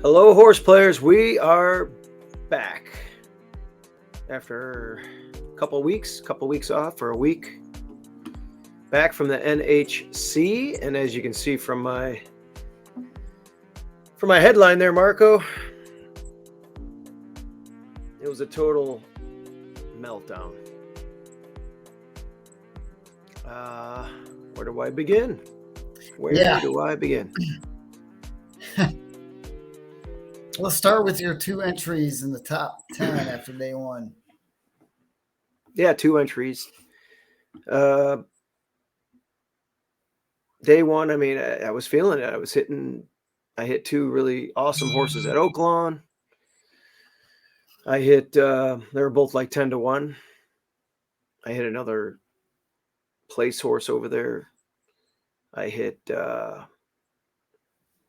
Hello, horse players. We are back after couple weeks off for a week. Back from the NHC, and as you can see from my headline there, Marco, it was a total meltdown. Where do I begin? Where do I begin? Let's start with your two entries in the top 10 after day one. Yeah, two entries. Day one, I mean, I was feeling it. I hit two really awesome horses at Oaklawn. I hit, they were both like 10 to 1. I hit another place horse over there. I hit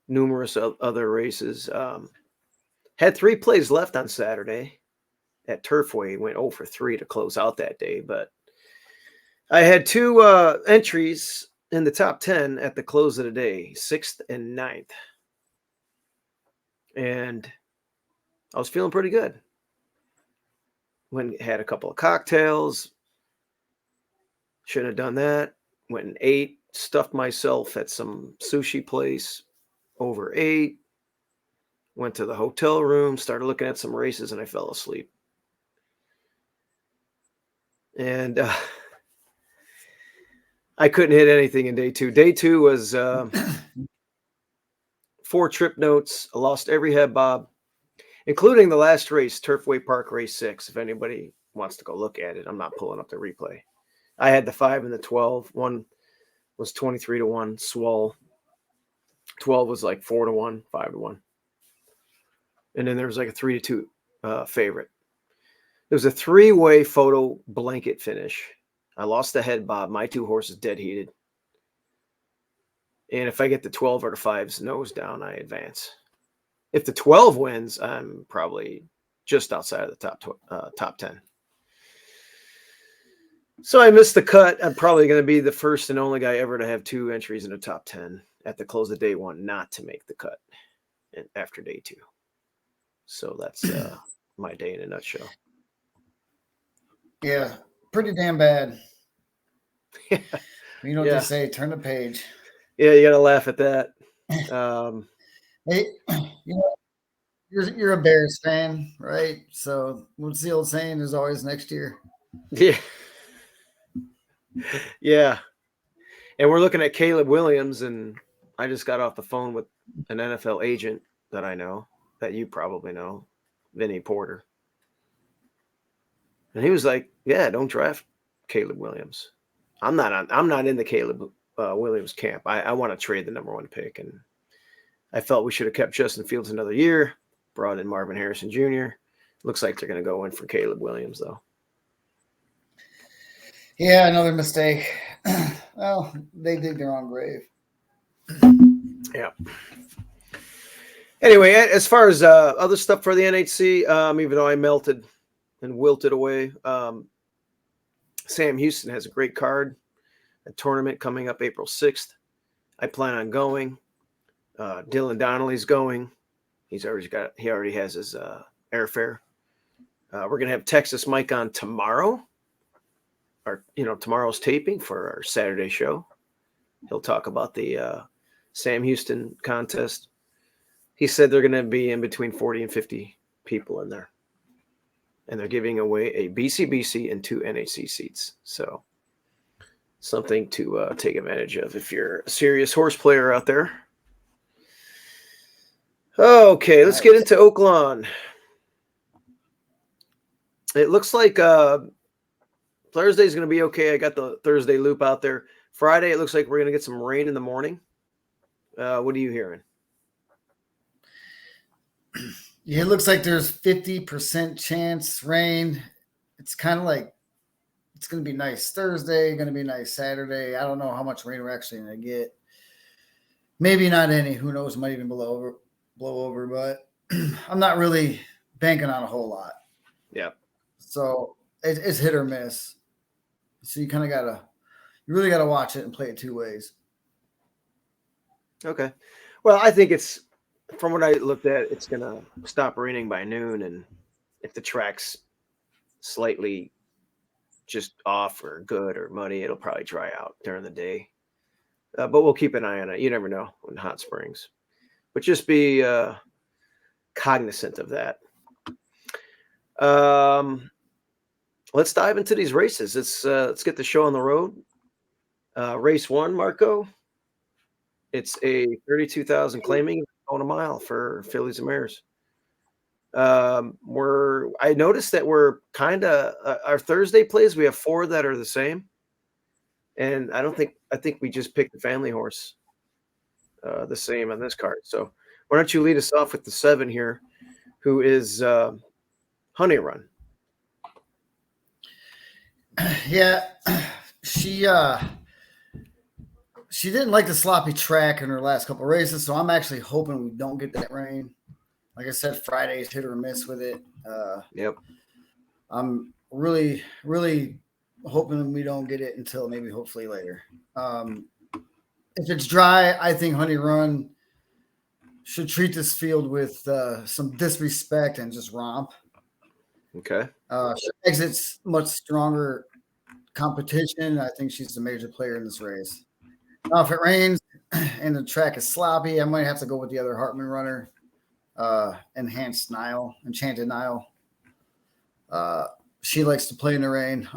numerous other races. Had 3 plays left on Saturday at Turfway. Went 0 for 3 to close out that day. But I had 2 entries in the top 10 at the close of the day, 6th and 9th. And I was feeling pretty good. Had a couple of cocktails. Shouldn't have done that. Went and ate. Stuffed myself at some sushi place. Over 8. Went to the hotel room. Started looking at some races, and I fell asleep. And I couldn't hit anything in day 2. Day 2 was 4 trip notes. I lost every head bob, including the last race, Turfway Park Race 6. If anybody wants to go look at it, I'm not pulling up the replay. I had the 5 and the 12. One was 23 to 1, swole. 12 was like 4 to 1, 5 to 1. And then there was like a 3 to 2 favorite. There was a 3-way photo blanket finish. I lost the head bob. My 2 horses dead heated. And if I get the 12 or the 5's nose down, I advance. If the 12 wins, I'm probably just outside of the top 10. So I missed the cut. I'm probably going to be the first and only guy ever to have 2 entries in the top 10 at the close of day 1, not to make the cut after day 2. So that's my day in a nutshell. Yeah, pretty damn bad. Yeah. You know what they say, turn the page. Yeah, you got to laugh at that. Hey, you're a Bears fan, right? So what's the old saying? There's always next year. Yeah. Yeah. And we're looking at Caleb Williams, and I just got off the phone with an NFL agent that I know, that you probably know, Vinny Porter. And he was like, "Yeah, don't draft Caleb Williams. I'm not in the Caleb Williams camp. I want to trade the number 1 pick, and I felt we should have kept Justin Fields another year, brought in Marvin Harrison Jr. Looks like they're going to go in for Caleb Williams, though." Yeah, another mistake. Well, they dig their own grave. Yeah. Anyway, as far as other stuff for the NHC, even though I melted and wilted away, Sam Houston has a great card. A tournament coming up April 6th. I plan on going. Dylan Donnelly's going. He already has his airfare. We're gonna have Texas Mike on tomorrow. Tomorrow's taping for our Saturday show. He'll talk about the Sam Houston contest. He said they're going to be in between 40 and 50 people in there. And they're giving away a BCBC and 2 NHC seats. So something to take advantage of if you're a serious horse player out there. Okay, let's get into Oaklawn. It looks like Thursday's going to be okay. I got the Thursday loop out there. Friday, it looks like we're going to get some rain in the morning. What are you hearing? Yeah, it looks like there's 50% chance rain. It's kind of like it's going to be nice Thursday, going to be nice Saturday. I don't know how much rain we're actually going to get. Maybe not any. Who knows? Might even blow over. But I'm not really banking on a whole lot. Yeah. So it's hit or miss. So you really got to watch it and play it 2 ways. Okay. Well, I think it's from what I looked at, it's gonna stop raining by noon, and if the track's slightly just off or good or muddy, it'll probably dry out during the day. But we'll keep an eye on it. You never know in hot springs, but just be cognizant of that. Um, let's dive into these races. Let's get the show on the road. Race one, Marco. It's a 32,000 claiming on a mile for fillies and mares. I noticed that we're kind of our Thursday plays. We have 4 that are the same, and I think we just picked the family horse the same on this card. So why don't you lead us off with the 7 here, who is Honey Run? Yeah, she didn't like the sloppy track in her last couple of races, so I'm actually hoping we don't get that rain. Like I said, Friday's hit or miss with it. Yep. I'm really, really hoping we don't get it until maybe hopefully later. If it's dry, I think Honey Run should treat this field with some disrespect and just romp. Okay. She exits much stronger competition. I think she's a major player in this race. Now, if it rains and the track is sloppy, I might have to go with the other Hartman runner, Enchanted Nile. She likes to play in the rain.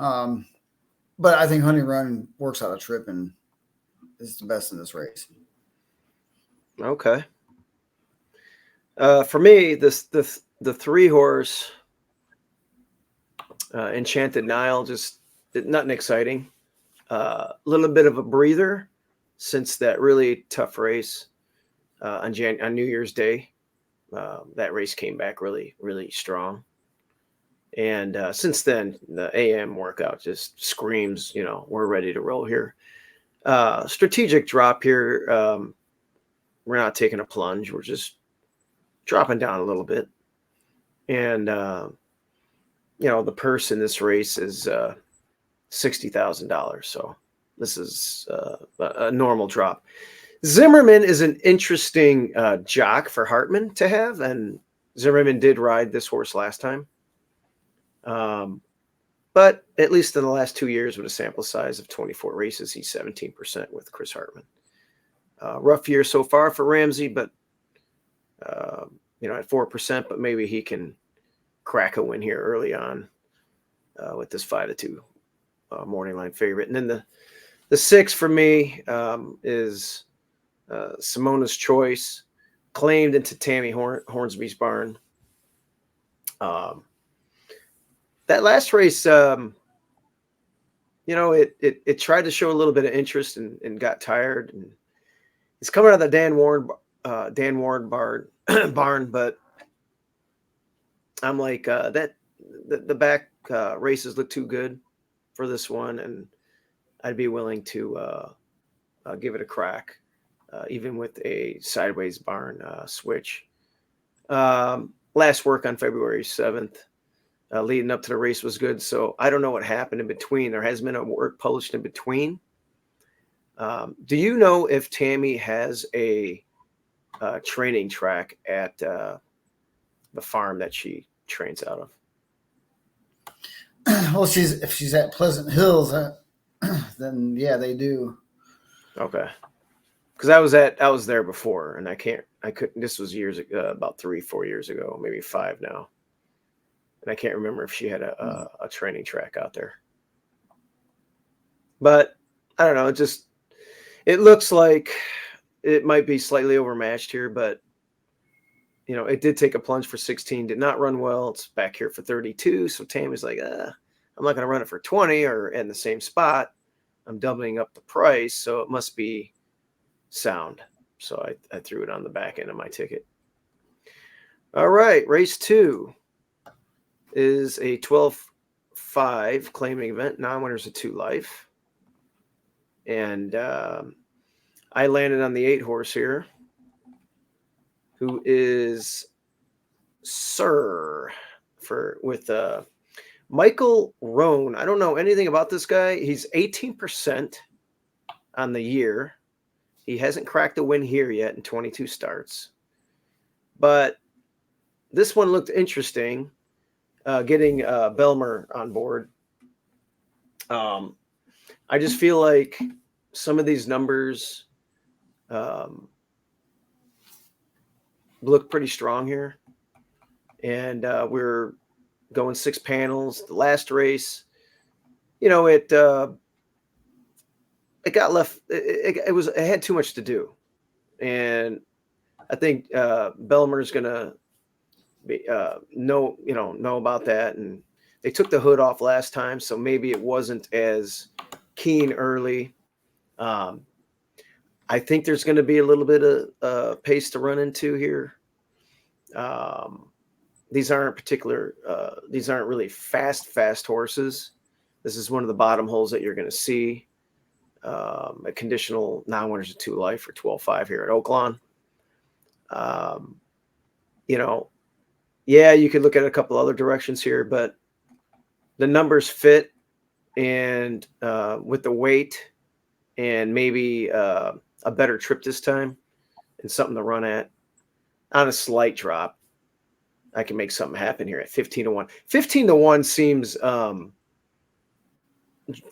But I think Honey Run works out a trip and is the best in this race. Okay. For me, the 3 horse Enchanted Nile, just nothing exciting. A little bit of a breather since that really tough race on New Year's Day. That race came back really, really strong. And since then, the AM workout just screams, we're ready to roll here. Strategic drop here. We're not taking a plunge. We're just dropping down a little bit. And, the purse in this race is $60,000. So this is a normal drop. Zimmerman is an interesting jock for Hartman to have. And Zimmerman did ride this horse last time. But at least in the last 2 years with a sample size of 24 races, he's 17% with Chris Hartman. Rough year so far for Ramsey, but, at 4%, but maybe he can crack a win here early on with this 5-2 morning line favorite. And then the 6 for me is Simona's Choice, claimed into Tammy Hornsby's barn. That last race, it tried to show a little bit of interest and got tired. And it's coming out of the Dan Warren barn, but I'm like that. The back races look too good for this one, and I'd be willing to give it a crack, even with a sideways barn switch. Last work on February 7th. Leading up to the race was good. So I don't know what happened in between. There has been a work published in between. Do you know if Tammy has a training track at the farm that she trains out of? Well, if she's at Pleasant Hills, then yeah, they do. Okay. Because I was there before, and I couldn't. This was years ago, about 3-4 years ago, maybe 5 now. And I can't remember if she had a training track out there. But I don't know. It looks like it might be slightly overmatched here, but it did take a plunge for 16, did not run well. It's back here for 32. So Tammy's like, I'm not going to run it for 20 or in the same spot. I'm doubling up the price, so it must be sound. So I threw it on the back end of my ticket. All right, race 2 is a 12-5 claiming event. Non-winners of 2 life. And I landed on the 8 horse here, who is Sir with Michael Roan. I don't know anything about this guy. He's 18% on the year. He hasn't cracked a win here yet in 22 starts. But this one looked interesting, getting Belmer on board. I just feel like some of these numbers um, look pretty strong here. And we're going 6 panels. The last race, it got left. It had too much to do, and I think Belmer's gonna know about that. And they took the hood off last time, so maybe it wasn't as keen early. Um, I think there's going to be a little bit of pace to run into here. These aren't these aren't really fast horses. This is one of the bottom holes that you're going to see. A conditional 9-winners of 2 life for 12.5 here at Oaklawn. Yeah, you could look at a couple other directions here, but the numbers fit, and with the weight and maybe a better trip this time and something to run at on a slight drop, I can make something happen here at 15-1. 15-1 seems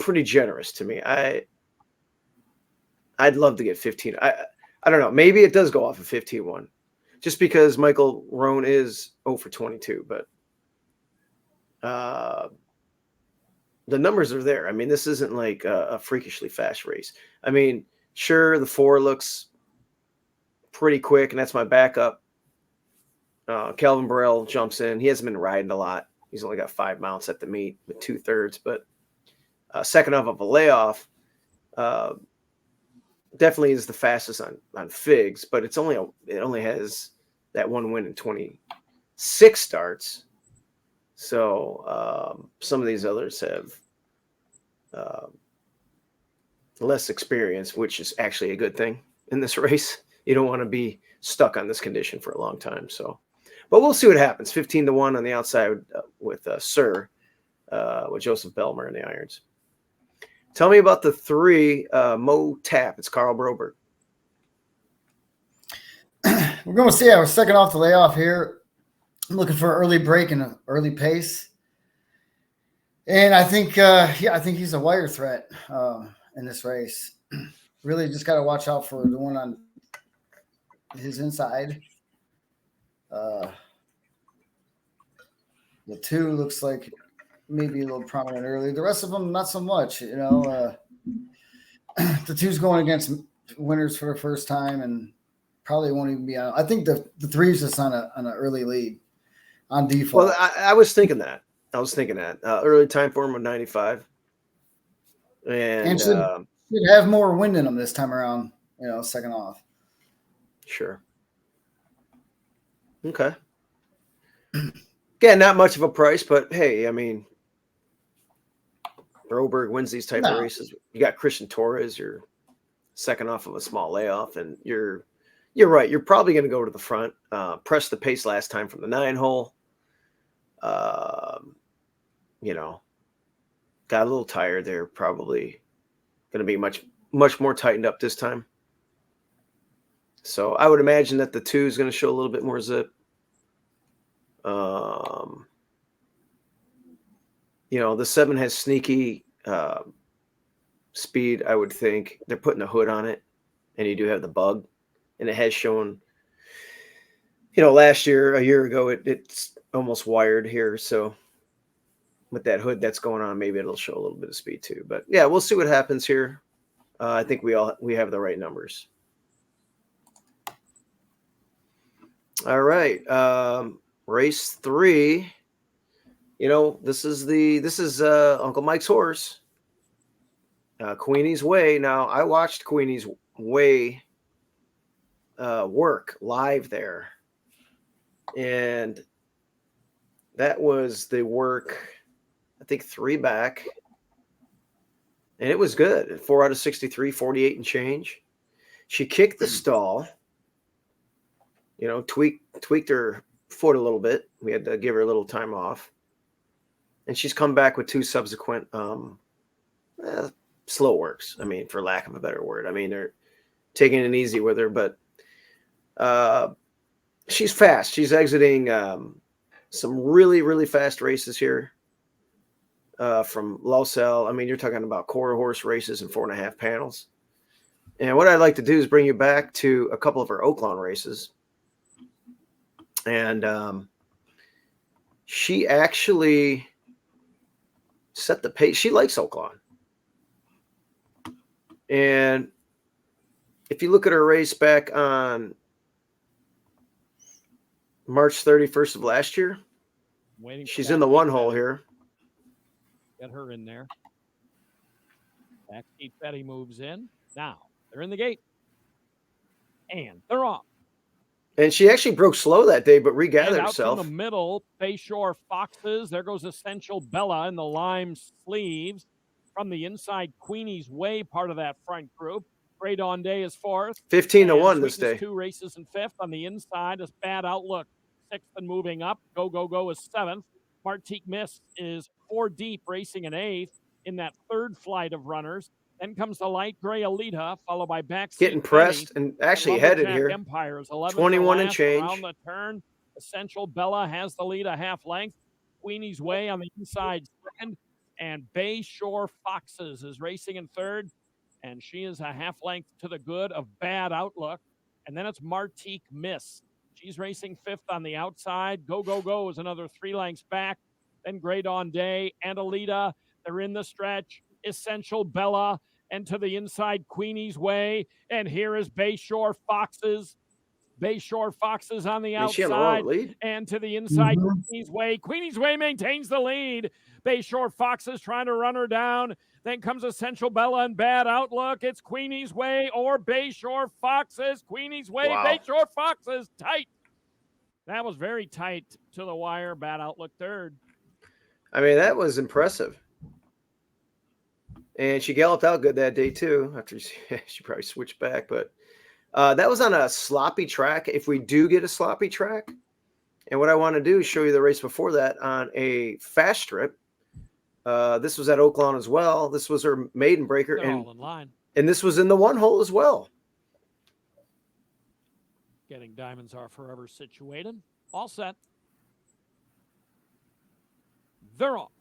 pretty generous to me. I'd love to get 15. I don't know. Maybe it does go off of 15-1 just because Michael Roan is 0 for 22, but the numbers are there. I mean, this isn't like a freakishly fast race. I mean, sure, the 4 looks pretty quick, and that's my backup. Calvin Burrell jumps in. He hasn't been riding a lot. He's only got 5 mounts at the meet with 2/3, but second off of a layoff, definitely is the fastest on Figs, but it only has that 1 win in 26 starts. So some of these others have less experience, which is actually a good thing in this race. You don't want to be stuck on this condition for a long time. So, but we'll see what happens. 15-1 on the outside with Sir, with Joseph Belmer in the irons. Tell me about the 3 Mo Tap. It's Carl Broberg. We're going to see. I was second off the layoff here. I'm looking for an early break and an early pace. And I think, I think he's a wire threat in this race. Really just got to watch out for the one on his inside. The 2 looks like maybe a little prominent early. The rest of them, not so much. The 2's going against winners for the first time and probably won't even be on. I think the 3's just on an early lead on default. Well, I was thinking that. Early time for him with 95. And should have more wind in them this time around, second off. Sure. Okay. Again, not much of a price, but hey, I mean, Broberg wins these type of races. You got Christian Torres, you're second off of a small layoff, and you're right. You're probably going to go to the front. Press the pace last time from the 9 hole. Got a little tired there. Probably going to be much more tightened up this time. So I would imagine that the 2 is going to show a little bit more zip. The 7 has sneaky speed. I would think they're putting a hood on it, and you do have the bug, and it has shown. Last year, a year ago, it's almost wired here. So with that hood that's going on, maybe it'll show a little bit of speed too. But yeah, we'll see what happens here. I think we have the right numbers. All right, race 3. This is Uncle Mike's horse, Queenies Way. Now I watched Queenies Way work live there, and that was the work, I think 3 back, and it was good. 4 out of 63, 48 and change. She kicked the stall, tweaked her foot a little bit. We had to give her a little time off, and she's come back with 2 subsequent slow works. I mean, for lack of a better word. I mean, they're taking it easy with her, but she's fast. She's exiting some really, really fast races here from Losel. I mean, you're talking about quarter horse races and 4.5 panels. And what I'd like to do is bring you back to a couple of her Oaklawn races. And she actually set the pace. She likes Oaklawn. And if you look at her race back on March 31st of last year, she's in the one hole here. Get her in there. Backseat Betty moves in. Now they're in the gate. And they're off. And she actually broke slow that day, but regathered out herself. From the middle, Bayshore Foxes. There goes Essential Bella in the lime sleeves. From the inside, Queenies Way, part of that front group. Great On Day is fourth. 15-1 this day. 2 races in fifth. On the inside is Bad Outlook, sixth and moving up. Go, Go, Go is seventh. Martique Miss is 4 deep, racing in eighth in that third flight of runners. Then comes the light gray Alita, followed by Backseat Getting pressed Betty. and actually headed here. Empires, 21 and change. Around the turn, Essential Bella has the lead a half length. Queenie's Way on the inside second. And Bayshore Foxes is racing in third. And she is a half length to the good of Bad Outlook. And then it's Martique Miss. She's racing fifth on the outside. Go, Go, Go is another 3 lengths back. Then Great On Day and Alita. They're in the stretch. Essential Bella. And to the inside, Queenie's Way. And here is Bayshore Foxes. Bayshore Foxes on the outside. She on the wrong lead? And to the inside, Queenie's Way. Queenie's Way maintains the lead. Bayshore Foxes trying to run her down. Then comes Essential Bella and Bad Outlook. It's Queenie's Way or Bayshore Foxes. Queenie's Way, wow. Bayshore Foxes, tight. That was very tight to the wire. Bad Outlook third. I mean, that was impressive. And she galloped out good that day, too, after she probably switched back. But that was on a sloppy track. If we do get a sloppy track, and what I want to do is show you the race before that on a fast strip. This was at Oaklawn as well. This was her maiden breaker. All in line. And this was in the one hole as well. Getting Diamonds Are Forever situated. All set. They're off.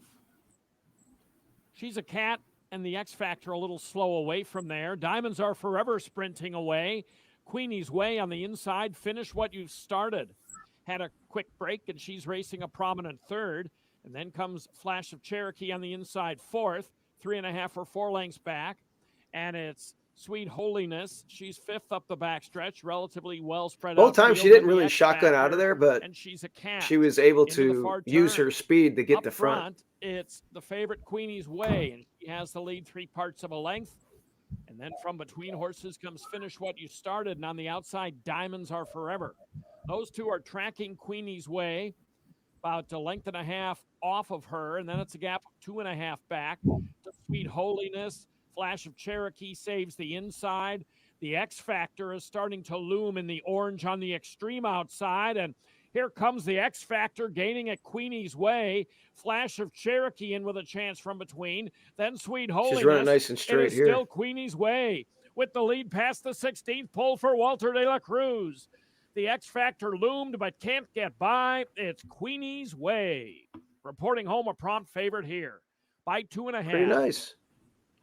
She's a cat. And the X Factor a little slow away from there. Diamonds Are Forever sprinting away. Queenie's Way on the inside. Finish What You've Started. Had a quick break, and she's racing a prominent third. And then comes Flash of Cherokee on the inside fourth. 3.5 or 4 lengths back. And it's Sweet Holiness. She's fifth up the backstretch. Relatively well spread out. Both times she didn't really shotgun out of there, but and she's a cat. She was able to use her speed to get up the front. It's the favorite Queenie's Way, and she has the lead 3 parts of a length. And then from between horses comes Finish What You Started, and on the outside, Diamonds Are Forever. Those two are tracking Queenie's Way about a length and a half off of her, and then it's a gap of 2.5 back to Sweet Holiness. Flash of Cherokee saves the inside. The X Factor is starting to loom in the orange on the extreme outside, and here comes the X Factor gaining at Queenie's Way. Flash of Cherokee in with a chance from between. Then Sweet Holiness. She's running nice and straight here. Still Queenie's Way with the lead past the 16th pole for Walter de la Cruz. The X Factor loomed but can't get by. It's Queenie's Way. Reporting home a prompt favorite here by 2.5. Pretty nice.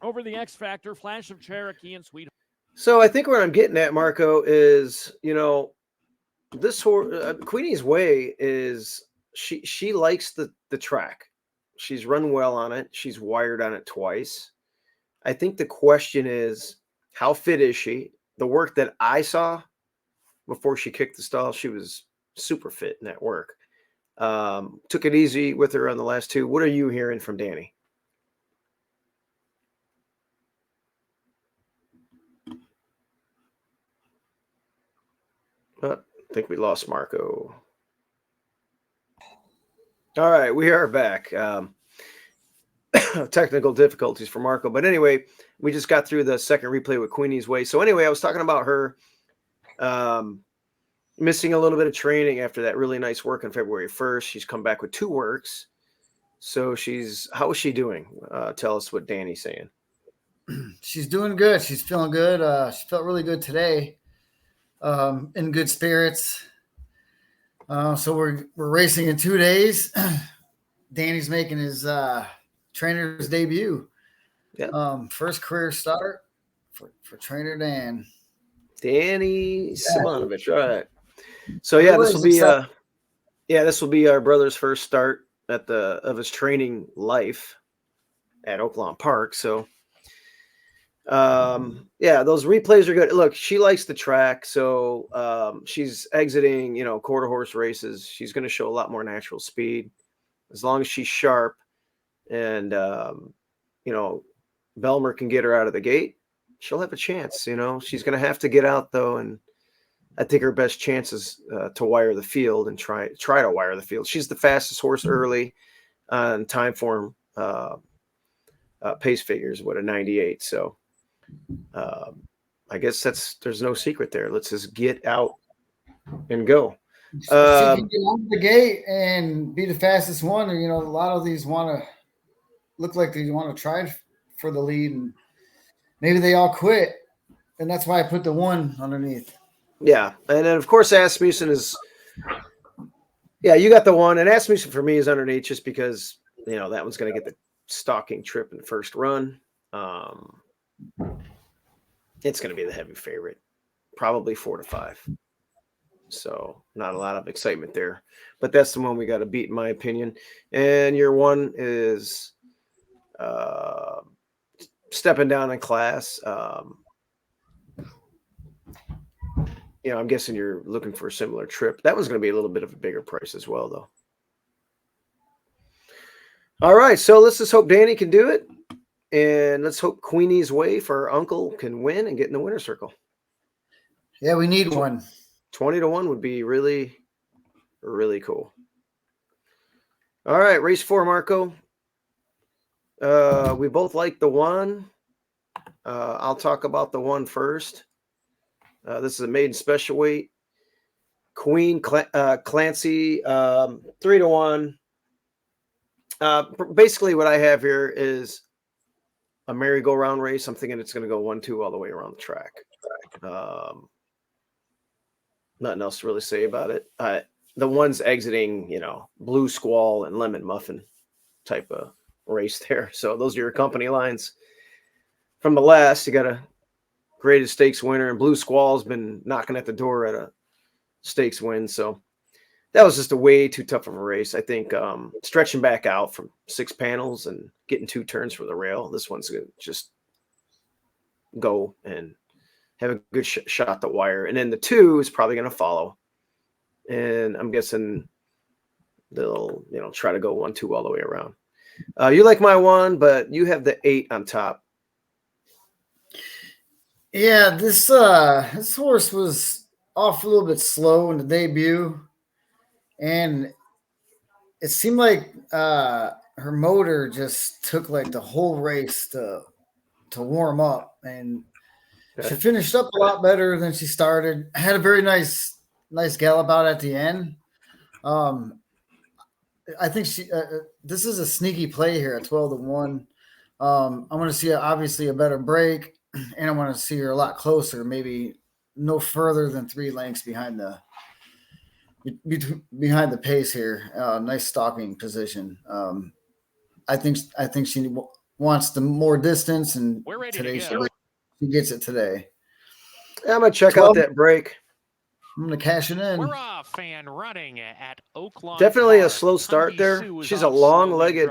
Over the X Factor, Flash of Cherokee and Sweet. So I think what I'm getting at, Marco, is, this horse, Queenie's Way is she likes the track. She's run well on it. She's wired on it twice. I think the question is, how fit is she? The work that I saw before she kicked the stall, she was super fit in that work. Took it easy with her on the last 2. What are you hearing from Danny? I think we lost Marco. All right, we are back. Technical difficulties for Marco. But anyway, we just got through the second replay with Queenie's Way. So anyway, I was talking about her missing a little bit of training after that really nice work on February 1st. She's come back with 2 works. So how is she doing? Tell us what Danny's saying. She's doing good. She's feeling good. She felt really good today. In good spirits. So we're racing in 2 days. Danny's making his trainer's debut. Yeah. First career start for trainer Dan. Danny Simonovich. All right. So Everybody's excited. this will be our brother's first start of his training life at Oaklawn Park. So those replays are good. Look, she likes the track, so she's exiting, quarter horse races. She's going to show a lot more natural speed as long as she's sharp, and Belmer can get her out of the gate. She'll have a chance. She's going to have to get out though, and I think her best chance is to wire the field and try to wire the field. She's the fastest horse early on time form pace figures with a 98. So I guess there's no secret there. Let's just get out and go. If she can get out of the gate and be the fastest one, a lot of these want to look like they want to try for the lead, and maybe they all quit, and that's why I put the 1 underneath. Yeah, and then of course Asmussen is. Yeah, you got the 1, and Asmussen for me is underneath just because that one's going to get the stalking trip in the first run. It's going to be the heavy favorite, probably 4 to 5. So not a lot of excitement there, but that's the one we got to beat in my opinion. And your 1 is stepping down in class. I'm guessing you're looking for a similar trip. That one's going to be a little bit of a bigger price as well, though. All right, so let's just hope Danny can do it. And let's hope Queenies Way for our uncle can win and get in the winner's circle. Yeah, we need one. 20 to 1 would be really, really cool. All right, race 4, Marco. We both like the 1. I'll talk about the 1 first. This is a maiden special weight. Queen Clancy, 3 to 1. Basically, what I have here is a merry-go-round race. I'm thinking it's going to go 1-2 all the way around the track. Nothing else to really say about it. The one's exiting, Blue Squall and Lemon Muffin type of race there. So those are your company lines. From the last, you got a graded stakes winner, and Blue Squall's been knocking at the door at a stakes win. So that was just a way too tough of a race. I think stretching back out from 6 panels and getting 2 turns for the rail, this one's going to just go and have a good shot to wire. And then the 2 is probably going to follow. And I'm guessing they'll, try to go 1-2 all the way around. You like my 1, but you have the 8 on top. Yeah, this horse was off a little bit slow in the debut, and it seemed like her motor just took like the whole race to warm up, and she finished up a lot better than she started. Had a very nice gallop out at the end. I think this is a sneaky play here at 12 to 1. I want to see obviously a better break, and I want to see her a lot closer, maybe no further than 3 lengths behind the pace here. Nice stalking position. I think she wants the more distance, and today she gets it today. I'm gonna check out that break. I'm going to cash it in. We're off and running at Oaklawn. Definitely Park. a slow start there. She's a long-legged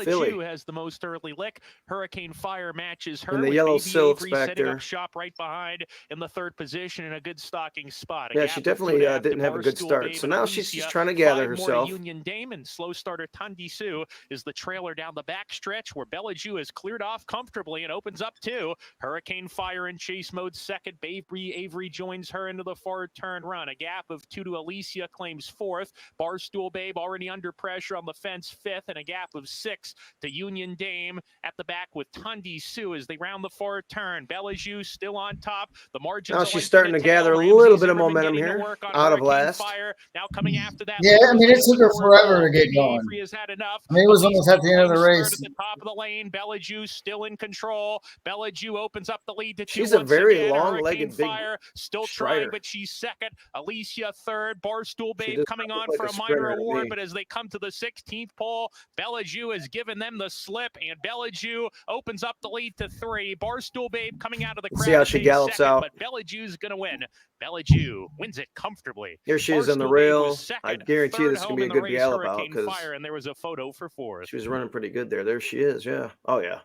filly. Sue has the most early lick. Hurricane Fire matches her. And the with yellow Baby silks Avery back setting there. Up shop right behind in the 3rd position in a good stalking spot. Yeah, she definitely didn't have a good start. So now she's just trying to gather herself. Union Dame and slow starter Tundi Sue is the trailer down the back stretch where Bellaju has cleared off comfortably and opens up 2. Hurricane Fire in chase mode 2nd. Baby Avery joins her into the forward turn run. A gap of 2 to Alicia claims 4th. Barstool Babe already under pressure on the fence 5th, and a gap of 6 to Union Dame at the back with Tundi Sue as they round the forward turn. Bellaju still on top. The margins. Now she's starting to gather a little bit of momentum here out of last. Fire. Now coming after that. Yeah, I mean, it took her forever to get going. Has had enough. I mean, it was almost at the end of the race. At the top of the lane, Bellaju still in control. Bellaju opens up the lead to 2. She's a very long-legged big Fire still strider. trying, but she she's second. Alicia third. Barstool She Babe does coming not on look for like a a minor sprinter to award, me. but as they come to the 16th pole, Bellajou has given them the slip, and Bellajou opens up the lead to 3. Barstool Babe coming out of the Let's crowd see how she stays gallops second, out. but Bellajou's going to win. Bellajou wins it comfortably. Here she is on the Barstool Babe rail. was I second. guarantee you Third this is going home to be in a the good race, gallop out Hurricane because Fire, and there was a photo for fourth. she was running pretty good there. There she is. Yeah. Oh, yeah.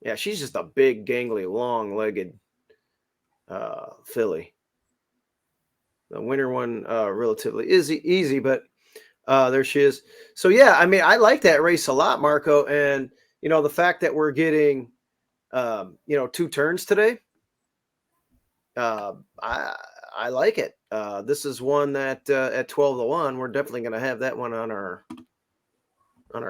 Yeah, she's just a big, gangly, long-legged filly. The winter one relatively easy, but there she is. So, yeah, I mean, I like that race a lot, Marco. And, the fact that we're getting, 2 turns today, I like it. This is one that at 12-1, we're definitely going to have that one on our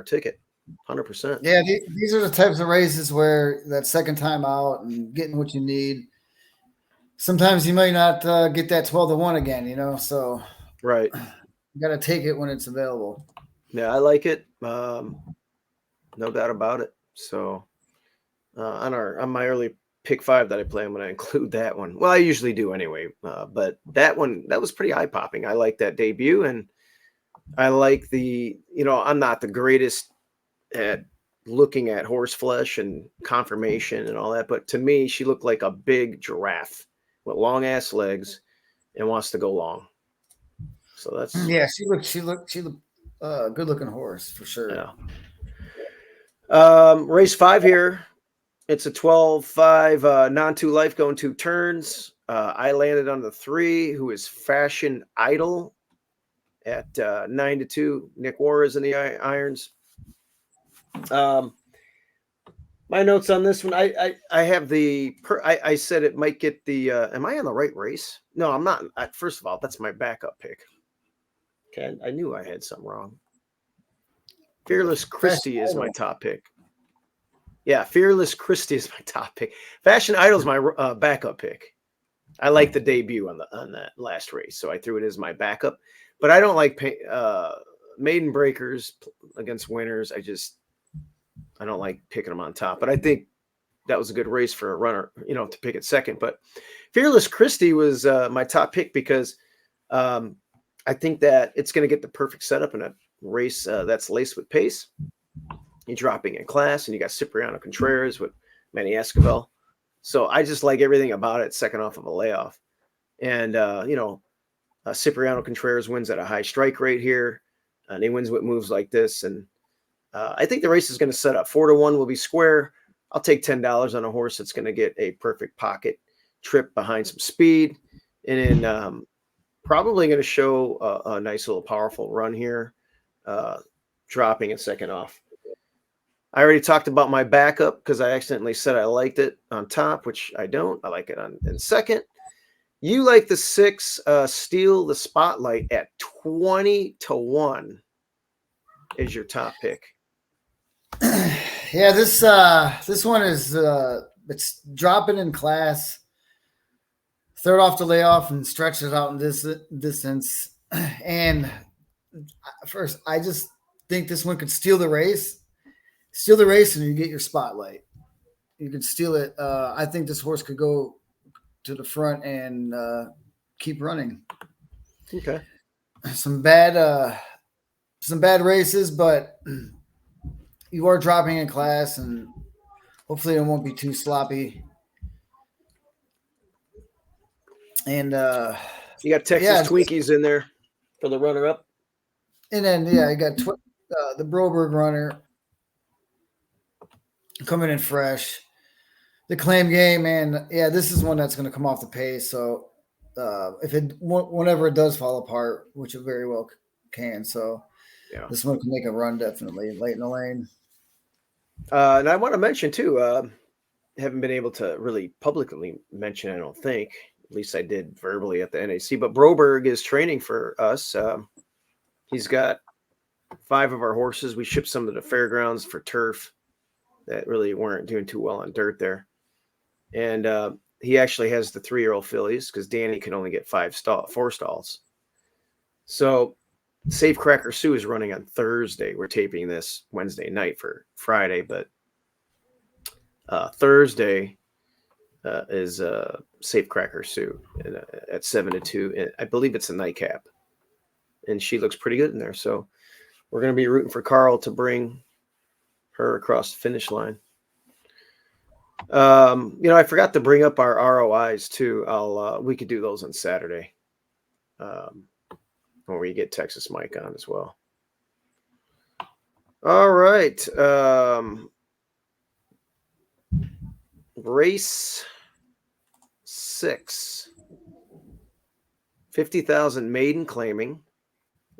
ticket, 100%. Yeah, these are the types of races where that second time out and getting what you need. Sometimes you might not get that 12-1 again, so Right. you got to take it when it's available. Yeah, I like it. No doubt about it. So on my early pick 5 that I play, I'm going to include that one. Well, I usually do anyway. But that one, that was pretty eye popping. I like that debut, and I like the, I'm not the greatest at looking at horse flesh and conformation and all that, but to me, she looked like a big giraffe with long ass legs and wants to go long. So that's she looked good looking horse for sure. Yeah. Race 5 here. It's a 12-5 non-2 life going 2 turns. I landed on the 3, who is Fashion Idol at 9-2. Nick Juarez in the irons. My notes on this one, I have I said it might get the, am I on the right race? No, I'm not. First of all, that's my backup pick. Okay, I knew I had something wrong. Fearless Christie is my top pick. Yeah, Fearless Christie is my top pick. Fashion Idol is my backup pick. I like the debut on that last race, so I threw it as my backup. But I don't like maiden breakers against winners. I don't like picking them on top. But I think that was a good race for a runner, to pick it second. But Fearless Christie was my top pick because I think that it's going to get the perfect setup in a race that's laced with pace. You're dropping in class, and you got Cipriano Contreras with Manny Escobar. So I just like everything about it, second off of a layoff. And, Cipriano Contreras wins at a high strike rate here, and he wins with moves like this. And I think the race is going to set up 4-1 will be square. I'll take $10 on a horse that's going to get a perfect pocket trip behind some speed, and then probably going to show a nice little powerful run here, dropping in second off. I already talked about my backup because I accidentally said I liked it on top, which I don't. I like it in second. You like the 6 Steal the Spotlight at 20-1 is your top pick. Yeah, this one is it's dropping in class. Third off the layoff and stretch it out in this distance. And first, I just think this one could steal the race. Steal the race and you get your spotlight. You could steal it. I think this horse could go to the front and keep running. Okay. Some bad races, but you are dropping in class, and hopefully it won't be too sloppy. And you got Texas Twinkies in there for the runner-up. And then you got the Broberg runner coming in fresh. The Claim Game, man, this is one that's going to come off the pace. So whenever it does fall apart, which it very well can, so this one can make a run definitely late in the lane. And I want to mention too, haven't been able to really publicly mention, I don't think. At least I did verbally at the NAC. But Broberg is training for us. He's got 5 of our horses. We shipped some to the fairgrounds for turf that really weren't doing too well on dirt there. And he actually has the 3-year-old fillies because Danny can only get 4 stalls. So Safe Cracker Sue is running on Thursday. We're taping this Wednesday night for Friday, but Thursday is Safecracker Sue at 7-2. And I believe it's a nightcap. And she looks pretty good in there. So we're going to be rooting for Carl to bring her across the finish line. I forgot to bring up our ROIs too. We could do those on Saturday. When we get Texas Mike on as well. All right. Race 6. 50,000 maiden claiming.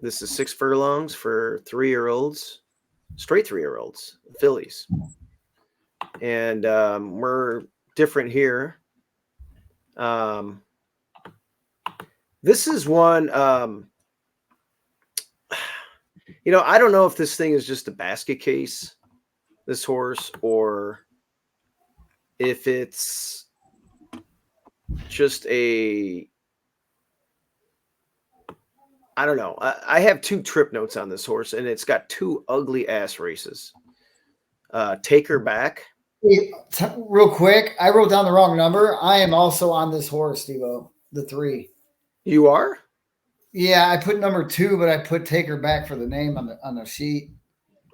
This is 6 furlongs for 3-year-olds, straight 3-year-olds, fillies. And we're different here. This is one, I don't know if this thing is just a basket case, this horse, or if it's just I don't know. I have 2 trip notes on this horse, and it's got 2 ugly ass races. Take Her Back. Real quick, I wrote down the wrong number. I am also on this horse, Steve-O, the 3. You are? Yeah, I put number 2, but I put Take Her Back for the name on the sheet.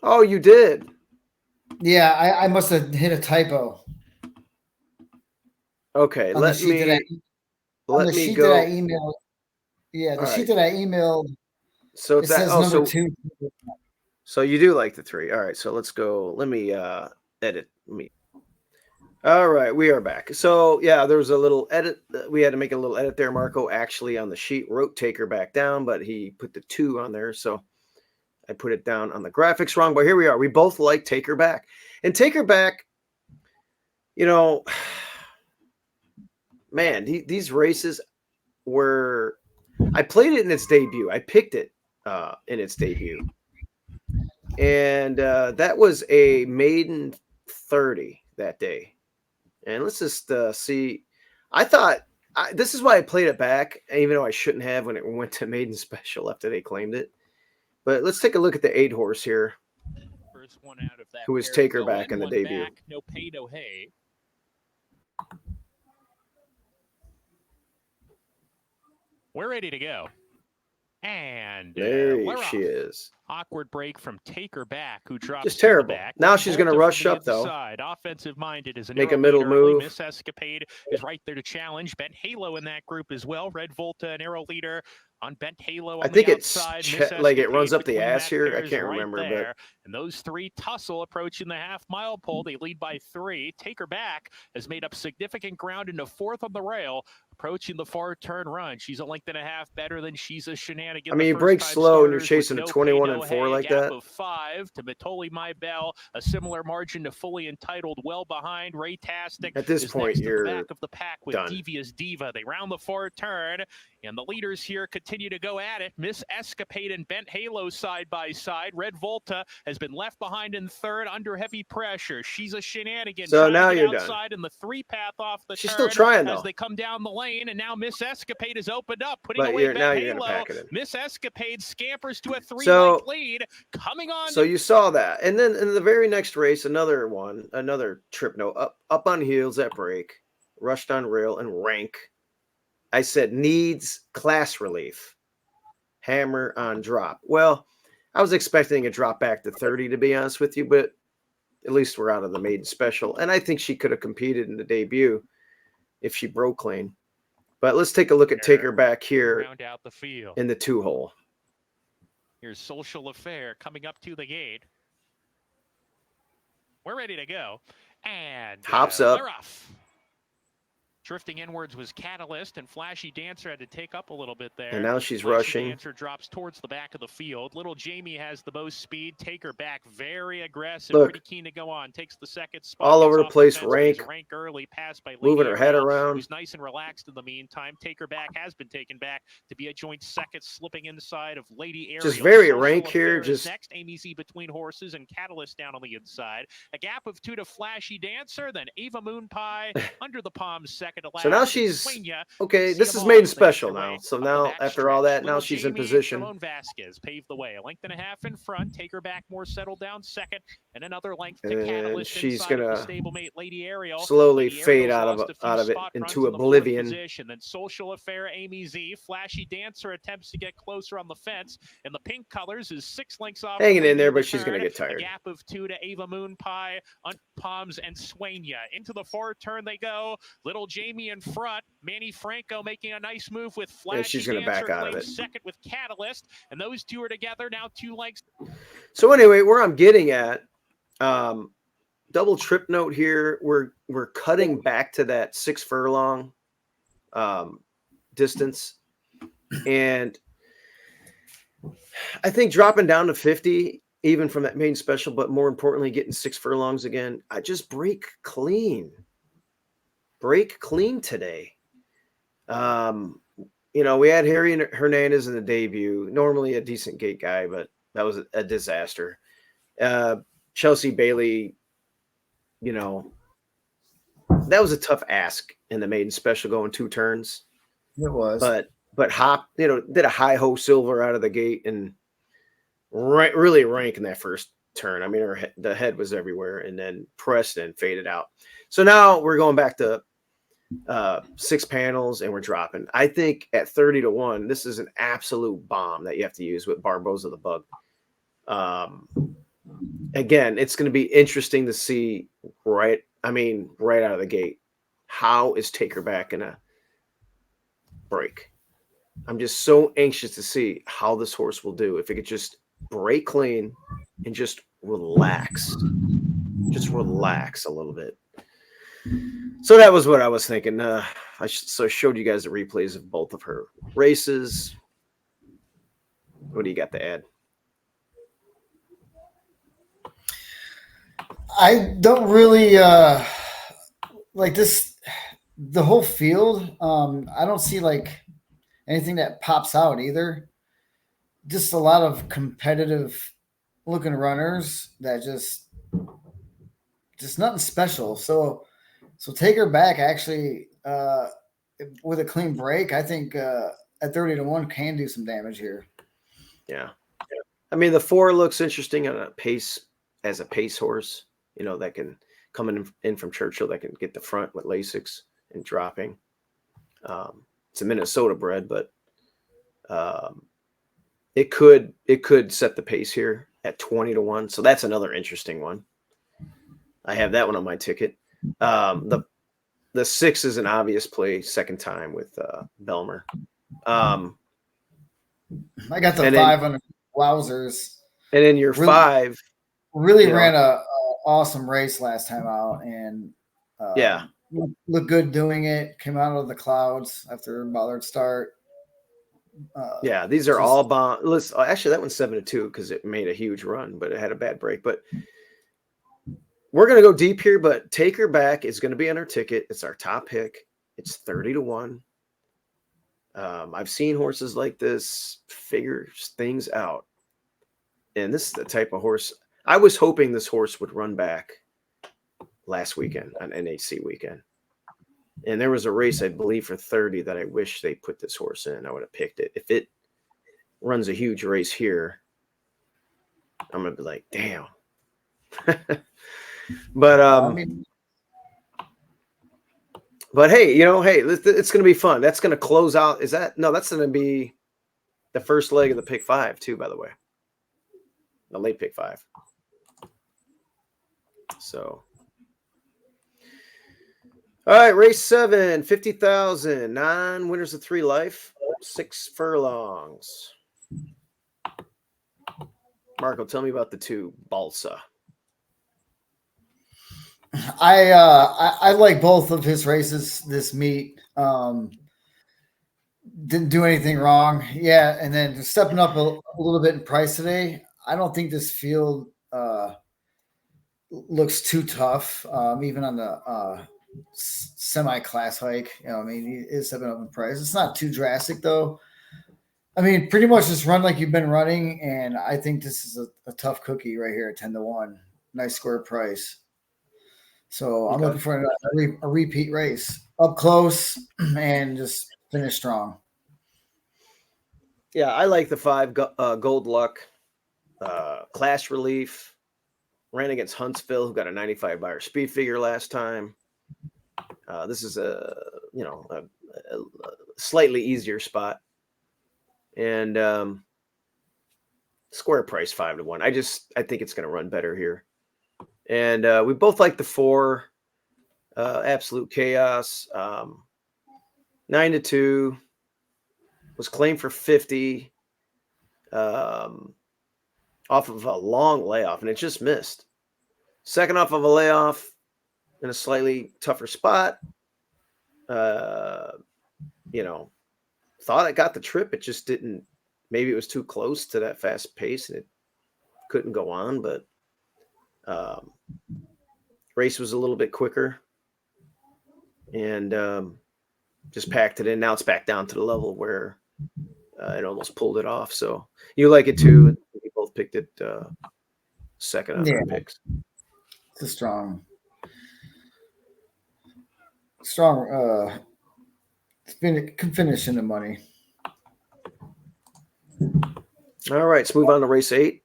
Oh, you did? Yeah, I must have hit a typo. Okay, let me go. That I emailed. Yeah, the sheet that I emailed. So it's says number 2. So you do like the 3. All right, so let's go. Let me edit me. All right, we are back. So yeah, there was a little edit. We had to make a little edit there. Marco actually on the sheet wrote Take Her Back down, but he put the 2 on there. So I put it down on the graphics wrong. But here we are. We both like Take Her Back. And Take Her Back, man, these races were... I played it in its debut. I picked it in its debut. And that was a maiden 30 that day. And let's just see. I thought this is why I played it back, even though I shouldn't have when it went to maiden special after they claimed it. But let's take a look at the 8 horse here. First one out of that. Who was Take Her Back in the debut. Back, no pay, no hay. We're ready to go. And there we're she is. Awkward break from Take Her Back, who drops just terrible. Back. Now she's going to rush up though. Offensive minded is make a middle move. Miss Escapade is right there to challenge. Bent Halo in that group as well. Red Volta, an arrow leader on Bent Halo. On I think the it's like it runs up the ass here. I can't remember, but and those 3 tussle approaching the half-mile pole. They lead by 3. Take Her Back has made up significant ground into 4th on the rail. Approaching the far turn run. She's a length and a half better than She's a Shenanigan. I mean, you break slow and you're chasing a 21-4 like that. Of 5 to Matoli My Bell, a similar margin to Fully Entitled, well behind. Raytastic at this point, you're back of the pack with done. Devious Diva. They round the far turn, and the leaders here continue to go at it. Miss Escapade and Bent Halo side by side. Red Volta has been left behind in 3rd under heavy pressure. She's a Shenanigan. So now you're outside done. In the 3 path off the She's turn still trying though. as they come down the lane. And now Miss Escapade is opened up, putting but away now Bent you're going to pack it in. Miss Escapade scampers to a 3-length lead, coming on. So you saw that, and then in the very next race, another trip note up on heels at break, rushed on rail and rank. I said needs class relief. Hammer on drop. Well, I was expecting a drop back to 30 to be honest with you, but at least we're out of the maiden special, and I think she could have competed in the debut if she broke clean. But let's take a look at Take Her Back here round out the field. in the 2-hole. Here's Social Affair coming up to the gate. We're ready to go. And hops up. They're off. Drifting inwards was Catalyst, and Flashy Dancer had to take up a little bit there. And now she's Flashy rushing. Dancer drops towards the back of the field. Little Jamie has the most speed. Take Her Back, very aggressive, Look, pretty keen to go on. Takes the second spot. all over the place. Rank early, passed by moving Lady her head Ariel, around. who's nice and relaxed in the meantime. Take Her Back has been taken back to be a joint second, slipping inside of Lady Ariel. Just very Social rank here. Affair Just next, Amy Z between horses and Catalyst down on the inside. A gap of 2 to Flashy Dancer, then Ava Moon Pie under the palms second. second to last. So now and she's Sueña okay. see This them is all maiden as they make special their way now. So up the now, back after all stretch. that, now Little she's in Jamie and position. Ramon Vasquez paved the way. A length and a half in front. Take her back more settled down second. And another length to And Catalyst she's inside of the gonna stablemate Lady Ariel. slowly Lady fade Ariel's lost a few out of it spot runs into in the fourth oblivion. position. Then Social Affair, Amy Z. Flashy Dancer attempts to get closer on the fence. And the pink colors is 6 lengths off. Hanging the in there, lead but the she's gonna turn. get A tired. gap of 2 to Ava Moon Pie, Unt Palms, and Sueña. Into the fourth turn they go. Little Jamie in front. Manny Franco making a nice move with Flashy And she's gonna Dancer back out of claims it. second with Catalyst. And those two are together now 2 lengths. So anyway, where I'm getting at, double trip note here. We're cutting back to that 6 furlong distance, and I think dropping down to 50, even from that main special, but more importantly, getting 6 furlongs again. I just break clean today. We had Harry Hernandez in the debut. Normally a decent gate guy, but that was a disaster. Chelsea Bailey, that was a tough ask in the maiden special going 2 turns. It was. But Hop, did a high ho silver out of the gate and really rank in that first turn. I mean, the head was everywhere, and then pressed and faded out. So now we're going back to 6 panels and we're dropping. I think at 30 to 1, this is an absolute bomb that you have to use with Barboza the Bug. Again, it's going to be interesting to see right out of the gate. How is Takerback going to break? I'm just so anxious to see how this horse will do. If it could just break clean and just relax a little bit. So that was what I was thinking. I showed you guys the replays of both of her races. What do you got to add? I don't really like this. The whole field. I don't see like anything that pops out either. Just a lot of competitive looking runners that just nothing special. So take her back actually with a clean break. I think at 30 to 1 can do some damage here. Yeah. I mean, the 4 looks interesting on a pace horse, that can come in from Churchill, that can get the front with Lasix and dropping. It's a Minnesota bred, but it could set the pace here at 20 to 1. So that's another interesting one. I have that one on my ticket. The 6 is an obvious play second time with Belmer. I got the 5 on Wowzers. And then your 5 really ran a awesome race last time out, and looked good doing it. Came out of the clouds after a bothered start. These are all bomb. Listen, actually, that one's 7 to 2 because it made a huge run, but it had a bad break. But we're gonna go deep here. But Take Her Back is going to be on our ticket. It's our top pick. It's 30 to 1. I've seen horses like this figure things out, and this is the type of horse I was hoping this horse would run back last weekend on NHC weekend. And there was a race, I believe, for 30 that I wish they put this horse in. I would have picked it. If it runs a huge race here, I'm going to be like, damn. But hey, it's going to be fun. That's going to close out. That's going to be the first leg of the pick 5 too, by the way. The late pick 5. So, all right, race 7, 50,000, 9 winners of 3 life, 6 furlongs. Marco, tell me about the 2 Balsa. I like both of his races this meet. Didn't do anything wrong. Yeah, and then stepping up a little bit in price today. I don't think this field looks too tough, even on the semi-class hike. He is stepping up in price. It's not too drastic, though. Pretty much just run like you've been running, and I think this is a tough cookie right here at 10 to 1. Nice square price. So I'm looking for a repeat race. up close and just finish strong. Yeah, I like the 5 Gold Luck, Class Relief. Ran against Huntsville, who got a 95 buyer speed figure last time. This is a slightly easier spot, and square price 5-1. I think it's going to run better here, and we both like the 4 Absolute Chaos. 9-2 was claimed for 50 off of a long layoff, and it just missed. Second off of a layoff in a slightly tougher spot. Thought it got the trip. It just didn't. Maybe it was too close to that fast pace and it couldn't go on, but race was a little bit quicker and just packed it in. Now it's back down to the level where it almost pulled it off. So you like it too. We both picked it second on our picks. It's a strong can finish in the money. All right, let's move on to race 8.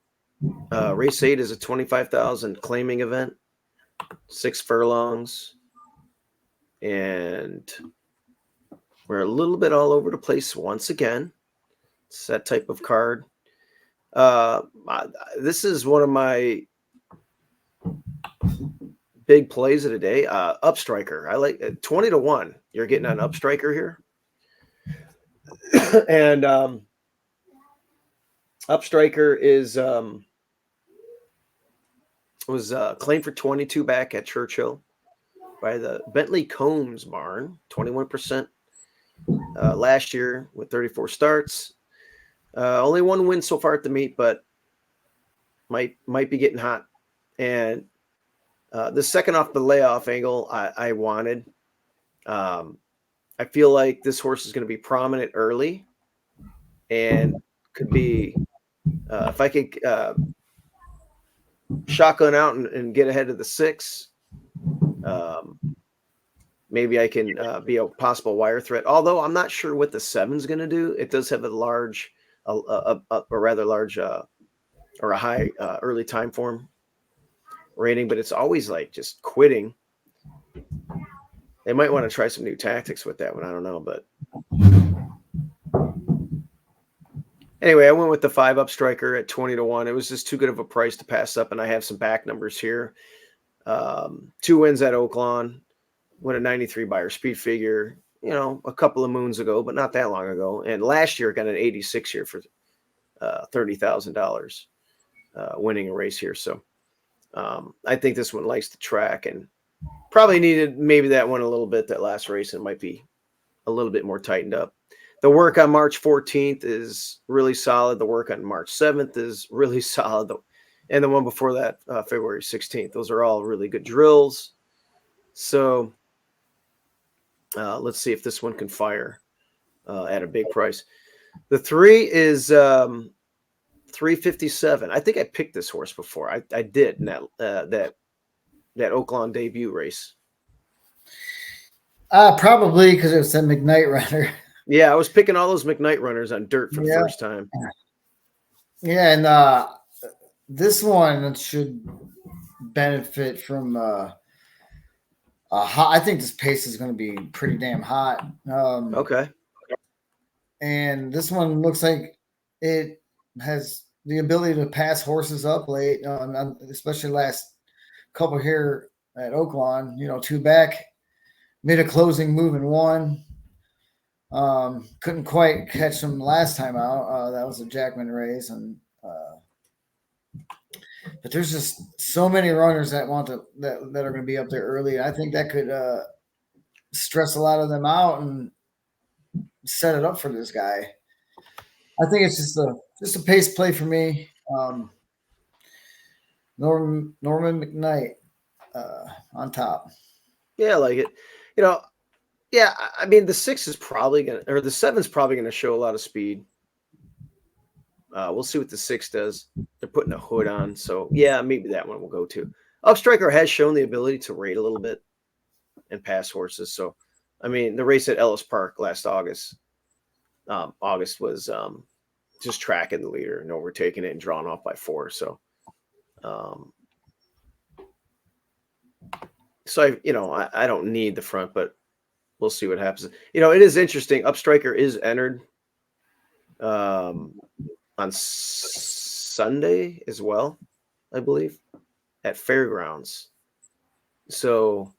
Race 8 is a 25,000 claiming event, 6 furlongs, and we're a little bit all over the place once again. It's that type of card. This is one of my big plays of the day. Upstriker. I like 20-1. You're getting an Upstriker here. And Upstriker was claimed for 22 back at Churchill by the Bentley Combs barn, 21% last year with 34 starts. Only 1 win so far at the meet, but might be getting hot. And the second off the layoff angle I wanted. I feel like this horse is going to be prominent early and could be, if I could shotgun out and get ahead of the 6, maybe I can be a possible wire threat. Although I'm not sure what the 7's going to do. It does have a rather large or a high early time form rating, but it's always like just quitting. They might want to try some new tactics with that one. I don't know, but anyway, I went with the 5 Upstriker at 20-1. It was just too good of a price to pass up, and I have some back numbers here. 2 wins at Oaklawn, won a 93 buyer speed figure, a couple of moons ago, but not that long ago. And last year got an 86 here for $30,000, winning a race here. So I think this one likes the track and probably needed maybe that one a little bit, that last race. It might be a little bit more tightened up. The work on March 14th is really solid. The work on March 7th is really solid. And the one before that, February 16th, those are all really good drills. So let's see if this one can fire at a big price. The 3 is 357. I think I picked this horse before. I did in that Oaklawn debut race. Probably because it was a McKnight runner. Yeah, I was picking all those McKnight runners on dirt for the first time. Yeah, and this one should benefit from I think this pace is going to be pretty damn hot. Okay. And this one looks like it has the ability to pass horses up late, especially last couple here at Oaklawn. 2 back, made a closing move in 1. Couldn't quite catch them last time out. That was a Jackman race, but there's just so many runners that that are going to be up there early. I think that could stress a lot of them out and set it up for this guy. I think it's just a pace play for me. Norman McKnight on top. Yeah, I like it. Yeah, I mean the 6 is probably the 7's probably gonna show a lot of speed. We'll see what the 6 does. They're putting a hood on, so yeah, maybe that one will go too. Upstriker has shown the ability to rate a little bit and pass horses, so I mean, the race at Ellis Park last August, August was just tracking the leader and overtaking it and drawn off by 4. So, I don't need the front, but we'll see what happens. It is interesting. Upstriker is entered on Sunday as well, I believe, at Fairgrounds. So,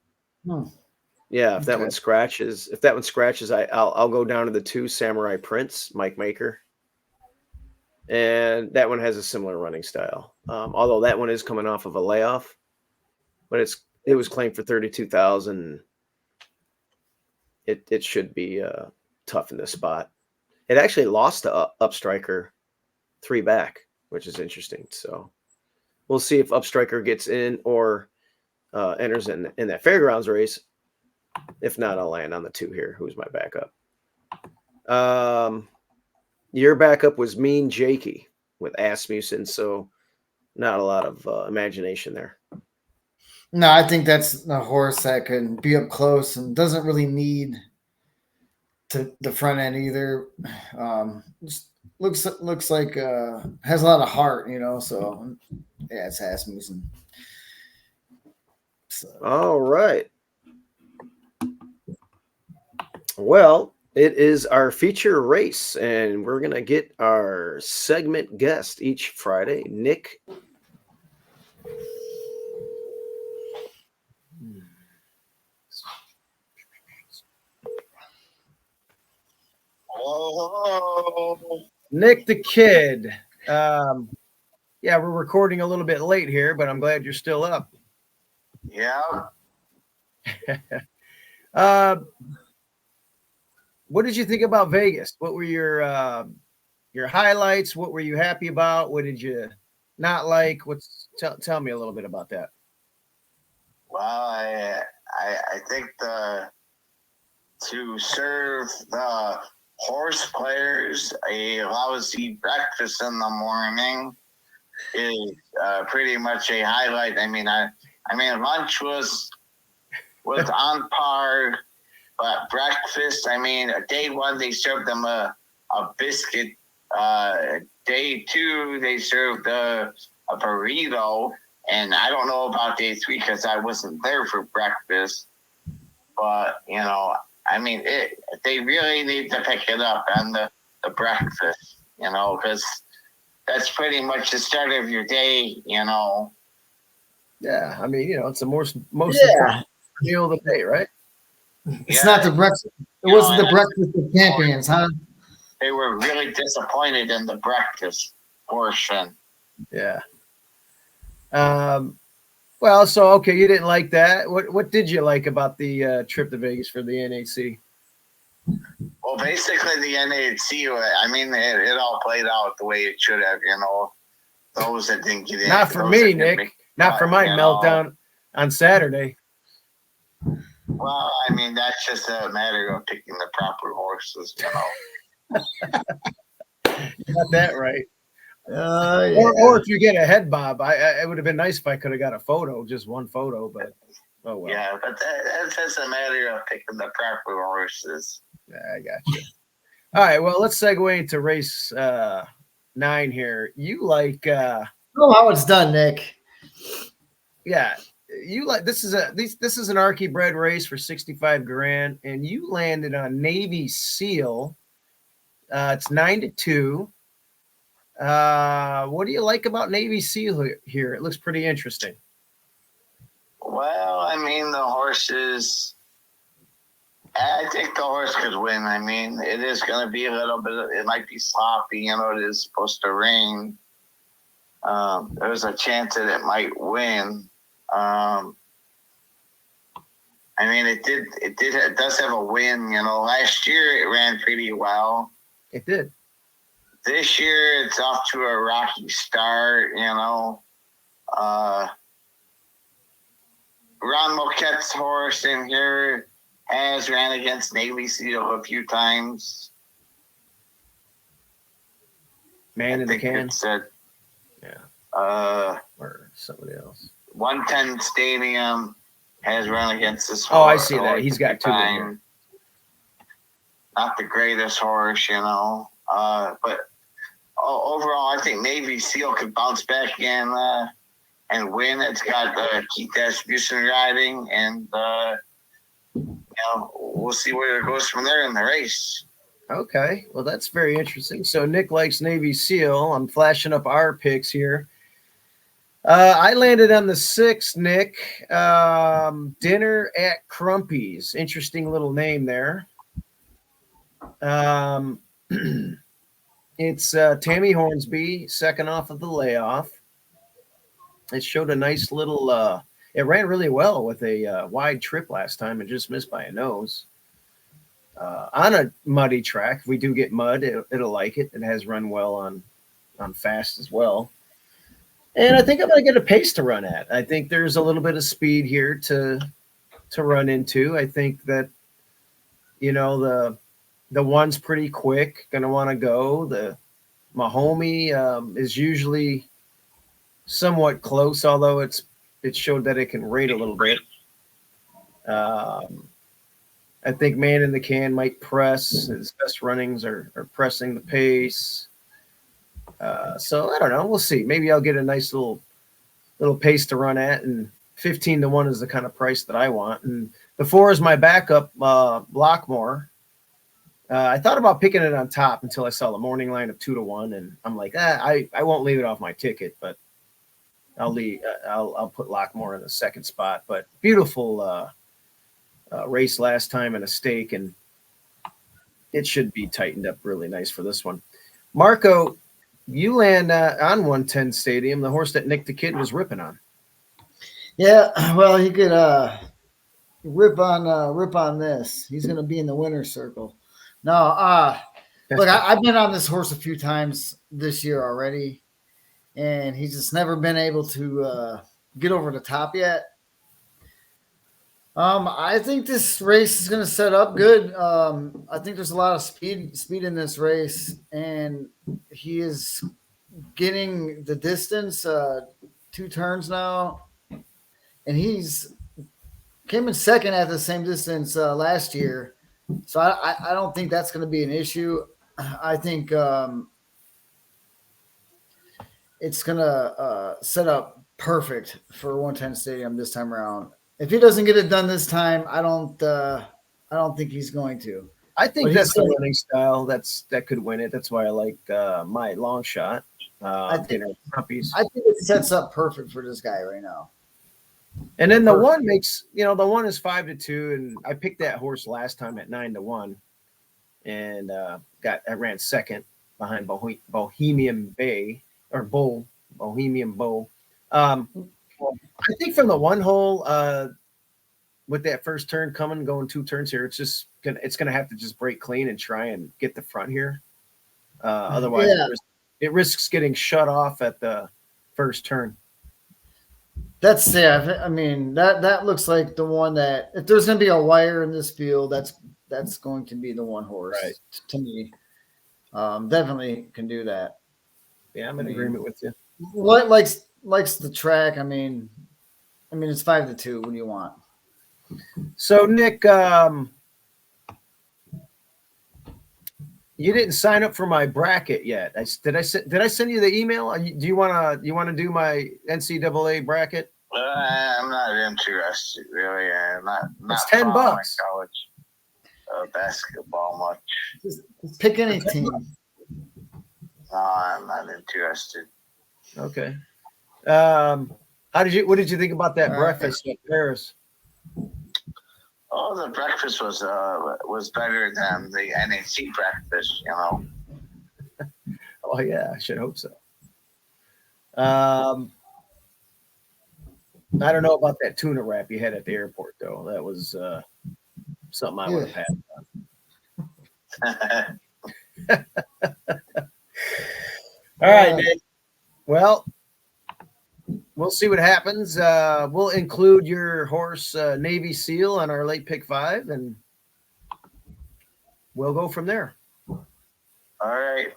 yeah, if that one scratches, I'll go down to the 2 Samurai Prince, Mike Maker, and that one has a similar running style. Although that one is coming off of a layoff, but it was claimed for 32,000. It should be tough in this spot. It actually lost to Upstriker 3 back, which is interesting. So we'll see if Upstriker gets in or enters in that Fairgrounds race. If not, I'll land on the 2 here. Who's my backup? Your backup was Mean Jakey with Asmussen, so not a lot of imagination there. No, I think that's a horse that can be up close and doesn't really need to the front end either. Just looks like has a lot of heart, So yeah, it's Asmussen. So. All right. Well, it is our feature race, and we're going to get our segment guest each Friday, Nick. Oh. Nick the Kid. Yeah, we're recording a little bit late here, but I'm glad you're still up. Yeah. What did you think about Vegas? What were your highlights? What were you happy about? What did you not like? Tell me a little bit about that. Well, I think to serve the horse players a lousy breakfast in the morning is pretty much a highlight. I mean, lunch was on par. But breakfast, day 1, they served them a biscuit. Day 2, they served a burrito. And I don't know about day 3 because I wasn't there for breakfast. But, they really need to pick it up on the breakfast, because that's pretty much the start of your day, Yeah, it's the most important meal of the day, right? It's not the breakfast. It wasn't the breakfast of champions, huh? They were really disappointed in the breakfast portion. Yeah. Well, so okay, you didn't like that. What did you like about the trip to Vegas for the NHC? Well, basically the NHC, it all played out the way it should have. Those that didn't get in. Not for me, Nick. Not for my meltdown on Saturday. Well, that's just a matter of picking the proper horses, You got that right. Yeah. Or if you get a head bob, it would have been nice if I could have got a photo, just one photo, but oh well. Yeah, but that's just a matter of picking the proper horses. Yeah, I got you. All right, well, let's segue into race 9 here. You like how it's done, Nick. Yeah. You like this is an Archie bred race for 65 grand, and you landed on Navy Seal. It's 9-2. What do you like about Navy Seal here? It looks pretty interesting. Well, the horses. I think the horse could win. It is going to be a little bit. It might be sloppy. It is supposed to rain. There's a chance that it might win. It does have a win, last year it ran pretty well. It did. This year it's off to a rocky start, Ron Moquette's horse in here has ran against Navy Seal a few times. Man in the can. Yeah. Or somebody else. 110 Stadium has run against this horse. Oh, I see that. He's got 2 in here. not the greatest horse, but overall, I think Navy Seal could bounce back and win. It's got Keith Asmussen riding, and we'll see where it goes from there in the race. Okay, well, that's very interesting. So Nick likes Navy Seal. I'm flashing up our picks here. I landed on the 6, Nick. Dinner at Crumpy's. Interesting little name there. It's Tammy Hornsby, second off of the layoff. It showed a nice little it ran really well with a wide trip last time and just missed by a nose. On a muddy track, if we do get mud, it'll like it. It has run well on fast as well. And I think I'm going to get a pace to run at. I think there's a little bit of speed here to run into. I think that, the one's pretty quick, going to want to go. The Mahomey is usually somewhat close, although it showed that it can rate a little bit. I think Man in the Can might press. His best runnings are pressing the pace. So I don't know. We'll see. Maybe I'll get a nice little pace to run at, and 15-1 is the kind of price that I want. And the 4 is my backup, Lockmore. I thought about picking it on top until I saw the morning line of 2-1, and I'm like, I won't leave it off my ticket, but I'll put Lockmore in the second spot. But beautiful race last time in a stake, and it should be tightened up really nice for this one. Marco, you land on 110 Stadium, the horse that Nick the Kid was ripping on. Yeah, well, he could rip on this. He's going to be in the winner's circle. No, look, I've been on this horse a few times this year already, and he's just never been able to get over the top yet. I think this race is going to set up good. I think there's a lot of speed in this race, and he is getting the distance, 2 turns now, and he's came in second at the same distance last year. So I don't think that's going to be an issue. I think it's going to set up perfect for 110 Stadium this time around. If he doesn't get it done this time, I don't think he's going to. I think that's the running style that could win it. That's why I like my long shot. I think it sets up perfect for this guy right now. And then the one makes, the one is 5-2, and I picked that horse last time at 9-1, and I ran second behind Bohemian Bow. I think from the one hole, with that first turn coming, going 2 turns here, it's gonna have to just break clean and try and get the front here. Otherwise, it risks getting shut off at the first turn. That's I mean, that looks like the one that if there's going to be a wire in this field, that's going to be the one horse, right, to me. Definitely can do that. Yeah, I'm in agreement with you. What likes the track? I mean, it's 5-2. What do you want? So Nick, you didn't sign up for my bracket yet. Did I send you the email? Do you want to do my NCAA bracket? I'm not interested, really. Not it's $10. College basketball much. Just pick any team. No, I'm not interested. Okay. What did you think about that breakfast at Paris? Oh, the breakfast was better than the NAC breakfast, Oh yeah, I should hope so. I don't know about that tuna wrap you had at the airport, though. That was something I would have had. All right, Nick. Well, we'll see what happens. We'll include your horse, Navy Seal, on our late pick 5, and we'll go from there. All right.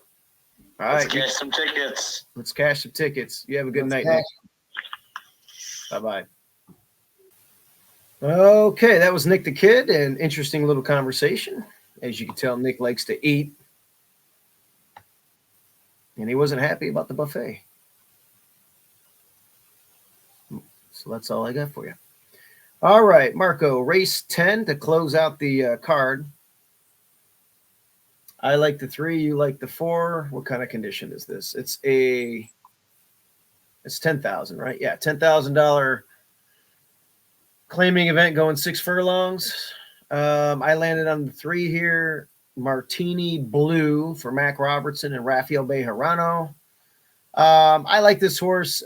Let's cash some tickets. Let's cash some tickets. You have a good night, Nick. Bye-bye. Okay, that was Nick the Kid. An interesting little conversation. As you can tell, Nick likes to eat. And he wasn't happy about the buffet. So that's all I got for you. All right, Marco, race 10 to close out the card. I like the 3, you like the 4. What kind of condition is this? It's $10,000, right? Yeah, $10,000 claiming event going 6 furlongs. I landed on the 3 here. Martini Blue for Mac Robertson and Rafael Bejarano. I like this horse.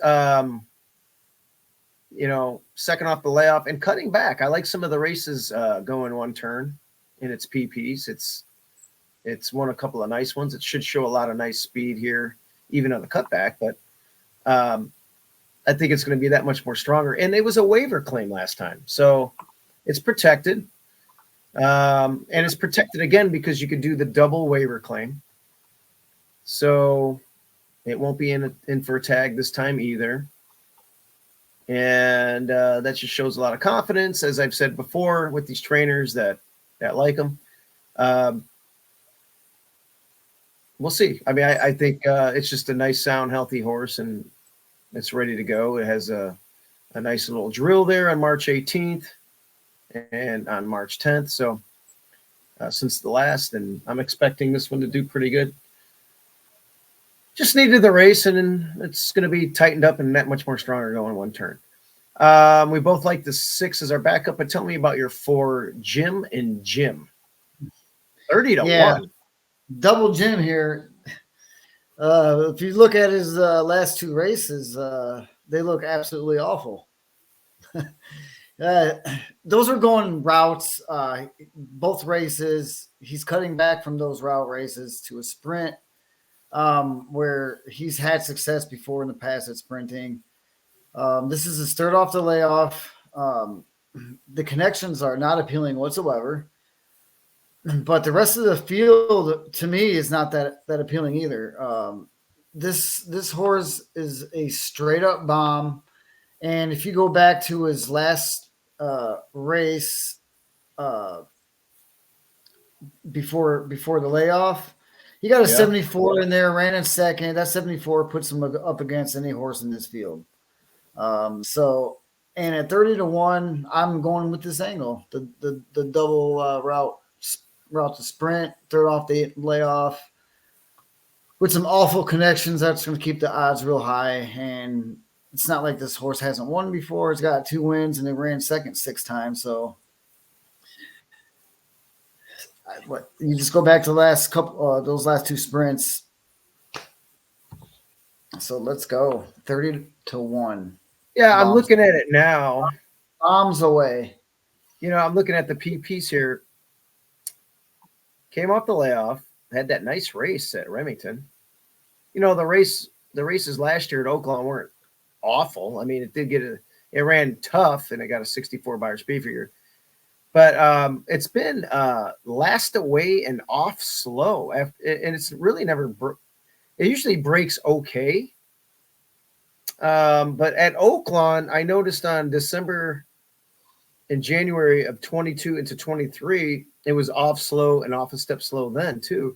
Second off the layoff and cutting back. I like some of the races going 1 turn in its PPs. It's won a couple of nice ones. It should show a lot of nice speed here, even on the cutback. But I think it's going to be that much more stronger. And it was a waiver claim last time, so it's protected. And it's protected again because you could do the double waiver claim. So it won't be in for a tag this time either. And that just shows a lot of confidence, as I've said before, with these trainers that like them. We'll see. I mean, I think it's just a nice, sound, healthy horse, and it's ready to go. It has a nice little drill there on March 18th and on March 10th. So since the last, and I'm expecting this one to do pretty good. Just needed the race, and it's going to be tightened up and that much more stronger going 1 turn. We both like the 6 as our backup, but tell me about your 4, Jim and Jim. 30 to 1. Double Jim here. If you look at his last 2 races, they look absolutely awful. Those are going routes. Both races, he's cutting back from those route races to a sprint, where he's had success before in the past at sprinting. This is his 3rd off the layoff. The connections are not appealing whatsoever. But the rest of the field, to me, is not that appealing either. This horse is a straight up bomb, and if you go back to his last race before the layoff, he got a 74 in there, ran in 2nd. That 74 puts him up against any horse in this field. And at 30 to 1, I'm going with this angle, the double route to sprint, 3rd off the layoff with some awful connections. That's going to keep the odds real high. And it's not like this horse hasn't won before. It's got 2 wins and it ran 2nd 6 times. So you just go back to the last couple, those last 2 sprints. So let's go 30 to 1. Yeah. I'm looking at it now. Bombs away. I'm looking at the PPs here. Came off the layoff, had that nice race at Remington. The races last year at Oaklawn weren't awful. I mean, it ran tough, and it got a 64 buyer speed figure. But it's been last away and off slow, and it's really never. It usually breaks okay. But at Oaklawn, I noticed on December and January of 22 into 23. It was off slow and off a step slow then too.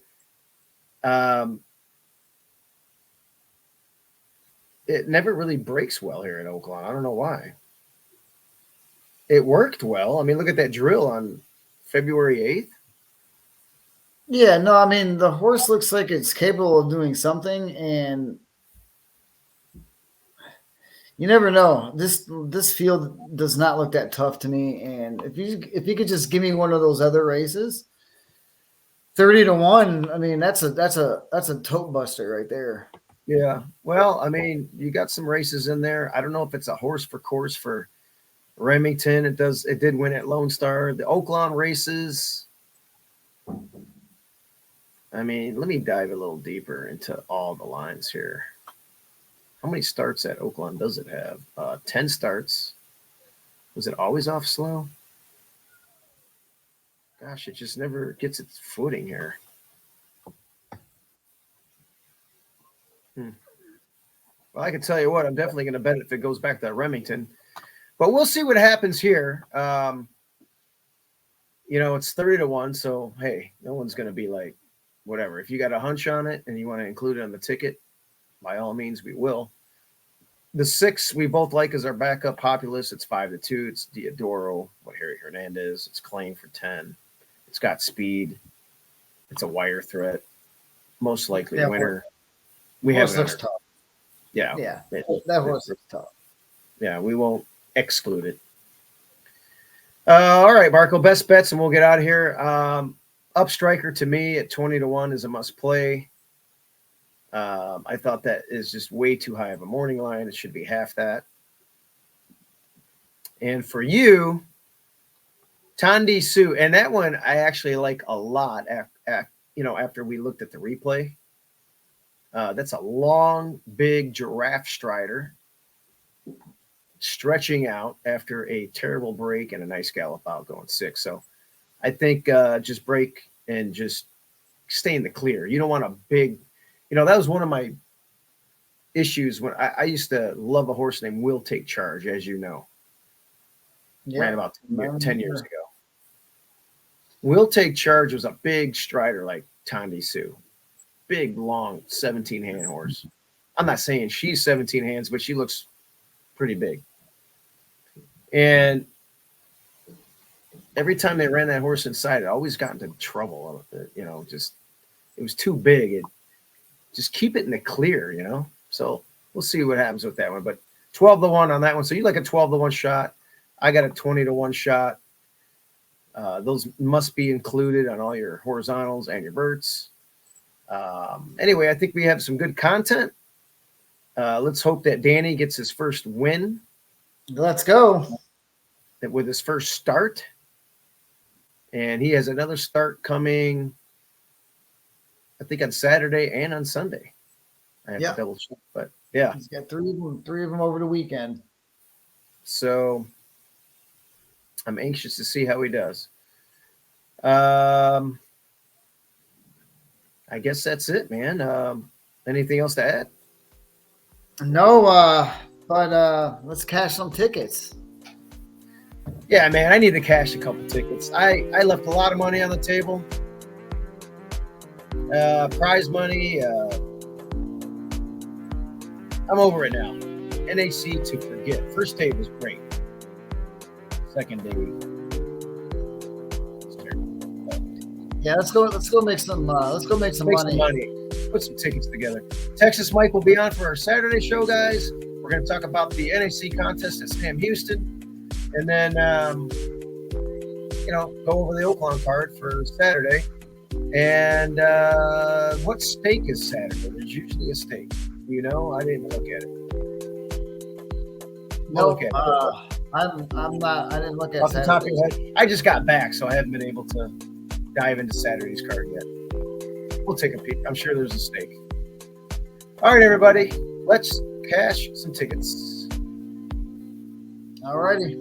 It never really breaks well here at Oaklawn. I don't know why. It worked well. I mean, look at that drill on February 8th. Yeah, no, I mean, the horse looks like it's capable of doing something, and you never know. This field does not look that tough to me. And if you could just give me one of those other races, 30 to 1. I mean, that's a tote buster right there. Yeah. Well, I mean, you got some races in there. I don't know if it's a horse for course for Remington. It did win at Lone Star. The Oaklawn races. I mean, let me dive a little deeper into all the lines here. How many starts at Oaklawn does it have? 10 starts. Was it always off slow? Gosh, it just never gets its footing here. Well, I can tell you what, I'm definitely going to bet if it goes back to Remington. But we'll see what happens here. it's 30-1. So, hey, no one's going to be like, whatever. If you got a hunch on it and you want to include it on the ticket, by all means, we will. The 6 we both like is our backup Populous. It's 5-2. It's Diodoro, Harry Hernandez. It's Claim for 10. It's got speed. It's a wire threat. Most likely winner. We have looks tough. Yeah. Yeah. That horse looks tough. Yeah, we won't exclude it. All right, Marco, best bets, and we'll get out of here. Up Striker to me at 20-1 is a must play. I thought that is just way too high of a morning line. It should be half that. And for you, Tandi Sue, and that one I actually like a lot after we looked at the replay. That's a long, big giraffe strider stretching out after a terrible break and a nice gallop out going 6. So I think just break and just stay in the clear. You don't want a big, that was one of my issues when I used to love a horse named Will Take Charge, as you know. Yeah. Ran about 10 years ago. Will Take Charge was a big strider like Tandi Sue. Big, long 17-hand horse. I'm not saying she's 17 hands, but she looks pretty big. And every time they ran that horse inside, it always got into trouble. It was too big. Just keep it in the clear, So we'll see what happens with that one. But 12-1 on that one. So you like a 12-1 shot. I got a 20-1 shot. Those must be included on all your horizontals and your verts. Anyway, I think we have some good content. Let's hope that Danny gets his first win. Let's go. With his first start. And he has another start coming, I think, on Saturday and on Sunday. I have to double check, but yeah. He's got three of them over the weekend. So I'm anxious to see how he does. I guess that's it, man. Anything else to add? No, but let's cash some tickets. Yeah, man, I need to cash a couple tickets. I left a lot of money on the table. Prize money. I'm over it now. NAC to forget. First day was great. Second day. Yeah, let's go make some money. Some money. Put some tickets together. Texas Mike will be on for our Saturday show, guys. We're going to talk about the NAC contest at Sam Houston. And then, go over the Oaklawn card for Saturday. And what stake is Saturday? There's usually a stake. I didn't look at it. No, I'm not. I didn't look at off the top of your head. I just got back, so I haven't been able to dive into Saturday's card yet. We'll take a peek. I'm sure there's a stake. All right, everybody. Let's cash some tickets. All righty.